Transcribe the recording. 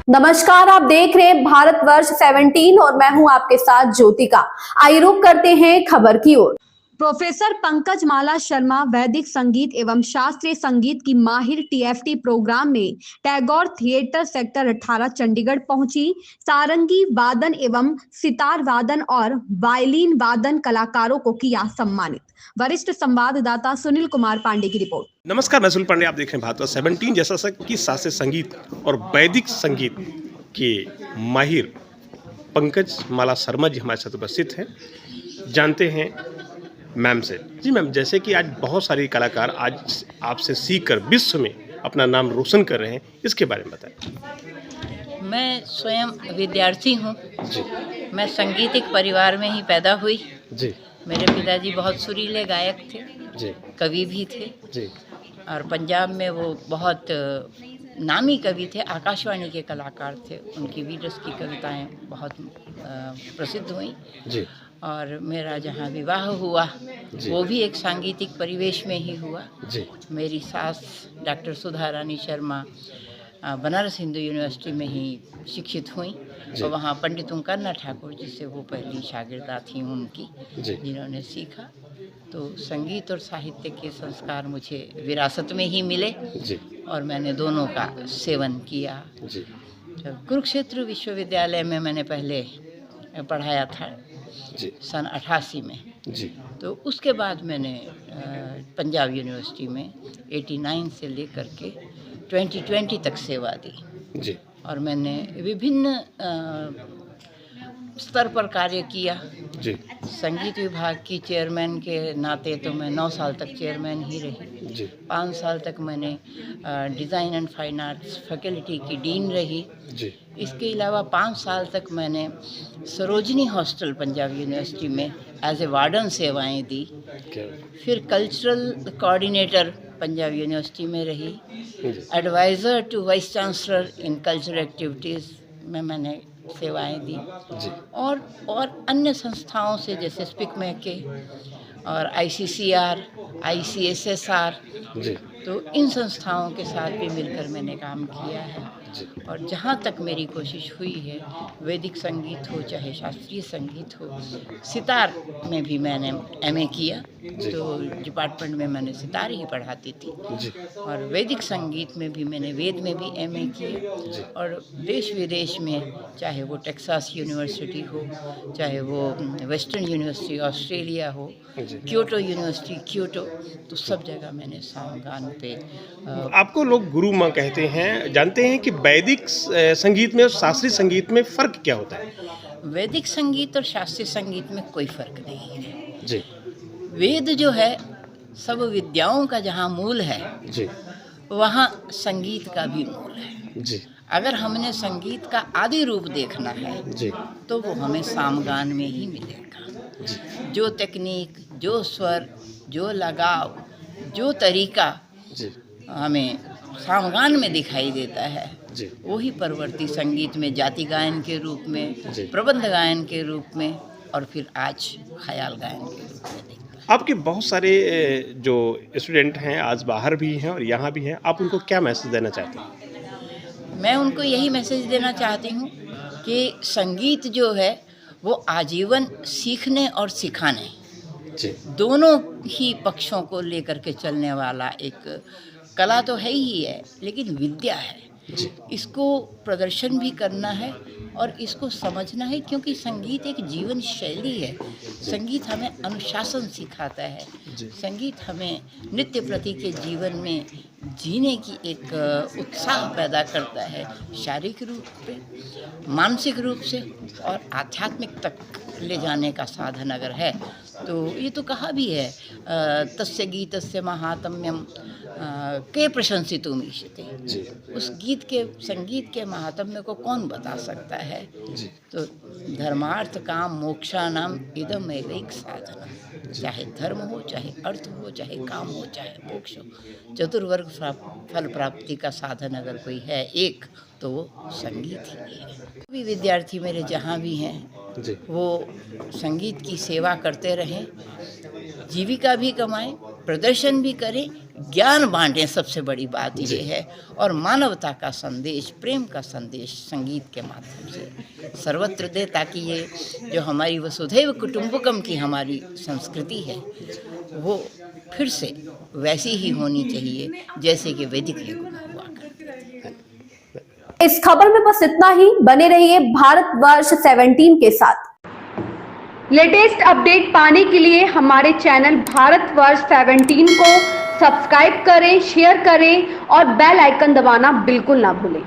नमस्कार, आप देख रहे हैं भारतवर्ष 17 और मैं हूं आपके साथ ज्योतिका। आइए रुक करते हैं खबर की ओर। प्रोफेसर पंकज माला शर्मा वैदिक संगीत एवं शास्त्रीय संगीत की माहिर टीएफटी प्रोग्राम में टैगोर थिएटर सेक्टर 18 चंडीगढ़ पहुंची। सारंगी वादन एवं सितार वादन और वायलिन वादन कलाकारों को किया सम्मानित। वरिष्ठ संवाददाता सुनील कुमार पांडे की रिपोर्ट। नमस्कार, मैं सुनील पांडे, आप देख रहे हैं भारतवर्ष 17। जैसा कि शास्त्रीय संगीत और वैदिक संगीत के माहिर पंकज माला शर्मा जी हमारे साथ उपस्थित हैं। जानते हैं मैम से। जी मैम, जैसे कि आज बहुत सारे कलाकार आज आपसे सीखकर विश्व में अपना नाम रोशन कर रहे हैं, इसके बारे में बताएं। मैं स्वयं विद्यार्थी हूँ। जी मैं संगीतिक परिवार में ही पैदा हुई। जी मेरे पिताजी बहुत सुरीले गायक थे, जी कवि भी थे जी और पंजाब में वो बहुत नामी कवि थे, आकाशवाणी के कलाकार थे। उनकी वीरस की कविताएं बहुत प्रसिद्ध हुई। जी और मेरा जहाँ विवाह हुआ वो भी एक सांगीतिक परिवेश में ही हुआ। जी मेरी सास डॉक्टर सुधा रानी शर्मा बनारस हिंदू यूनिवर्सिटी में ही शिक्षित हुई और वहाँ पंडित ओंकारनाथ ठाकुर जी से वो पहली शागिर्दा थी उनकी, जिन्होंने सीखा। तो संगीत और साहित्य के संस्कार मुझे विरासत में ही मिले और मैंने दोनों का सेवन किया। जब कुरुक्षेत्र विश्वविद्यालय में मैंने पहले पढ़ाया था सन 88 में, तो उसके बाद मैंने पंजाब यूनिवर्सिटी में 89 से लेकर के 2020 तक सेवा दी और मैंने विभिन्न स्तर पर कार्य किया। संगीत विभाग की चेयरमैन के नाते तो मैं 9 साल तक चेयरमैन ही रही। 5 साल तक मैंने design and fine arts faculty की डीन रही। इसके अलावा 5 साल तक मैंने सरोजनी हॉस्टल पंजाब यूनिवर्सिटी में एज ए वार्डन सेवाएं दी। फिर कल्चरल कोऑर्डिनेटर पंजाब यूनिवर्सिटी में रही। Adviser to vice chancellor in cultural activities में मैंने सेवाएं दी और अन्य संस्थाओं से जैसे स्पिक मैके और ICCR, ICSSR, तो इन संस्थाओं के साथ भी मिलकर मैंने काम किया है। और जहाँ तक मेरी कोशिश हुई है, वैदिक संगीत हो चाहे शास्त्रीय संगीत हो, सितार में भी मैंने MA किया, तो डिपार्टमेंट में मैंने सितार ही पढ़ाती थी। और वैदिक संगीत में भी मैंने वेद में भी MA किया और देश विदेश में, चाहे वो टेक्सास यूनिवर्सिटी हो, चाहे वो वेस्टर्न यूनिवर्सिटी ऑस्ट्रेलिया हो, क्योटो यूनिवर्सिटी क्योटो, तो सब जगह मैंने सामगान पे आपको लोग गुरु माँ कहते हैं। जानते हैं कि वैदिक संगीत में और शास्त्रीय संगीत में फ़र्क क्या होता है? वैदिक संगीत और शास्त्रीय संगीत में कोई फ़र्क नहीं है। वेद जो है सब विद्याओं का जहाँ मूल है, वहाँ संगीत का भी मूल है। अगर हमने संगीत का आदि रूप देखना है तो वो हमें सामगान में ही मिलेगा। जो तकनीक, जो स्वर, जो लगाव, जो तरीका हमें सामगान में दिखाई देता है, वही परवर्ती संगीत में जाति गायन के रूप में, प्रबंध गायन के रूप में और फिर आज ख्याल गायन के रूप में दिखता है। आपके बहुत सारे जो स्टूडेंट हैं आज बाहर भी हैं और यहाँ भी हैं, आप उनको क्या मैसेज देना चाहते हैं? मैं उनको यही मैसेज देना चाहती हूँ कि संगीत जो है वो आजीवन सीखने और सिखाने दोनों ही पक्षों को लेकर के चलने वाला एक कला तो है ही है, लेकिन विद्या है। इसको प्रदर्शन भी करना है और इसको समझना है, क्योंकि संगीत एक जीवन शैली है। संगीत हमें अनुशासन सिखाता है। संगीत हमें नित्य प्रति के जीवन में जीने की एक उत्साह पैदा करता है, शारीरिक रूप से, मानसिक रूप से और आध्यात्मिक तक ले जाने का साधन अगर है तो ये तो कहा भी है, तस्य गीतस्य महात्म्यम के प्रशंसितुमीष्यते। उस गीत के संगीत के महात्म्य को कौन बता सकता है? तो धर्मार्थ काम मोक्षानाम इदम एवैक साधनम। चाहे धर्म हो, चाहे अर्थ हो, चाहे काम हो, चाहे मोक्ष हो, चतुर्वर्ग फल प्राप्ति का साधन अगर कोई है एक, तो वो संगीत ही है। भी विद्यार्थी मेरे जहाँ भी हैं वो संगीत की सेवा करते रहें, जीविका भी कमाएं, प्रदर्शन भी करें, ज्ञान बांटें, सबसे बड़ी बात ये है, और मानवता का संदेश, प्रेम का संदेश संगीत के माध्यम से सर्वत्र दे, ताकि ये जो हमारी वसुधैव कुटुंबकम की हमारी संस्कृति है वो फिर से वैसी ही होनी चाहिए जैसे कि वैदिक युग में हुआ करती थी। इस खबर में बस इतना ही। बने रहिए भारतवर्ष 17 के साथ। लेटेस्ट अपडेट पाने के लिए हमारे चैनल भारतवर्ष 17 को सब्सक्राइब करें, शेयर करें और बेल आइकन दबाना बिल्कुल ना भूलें।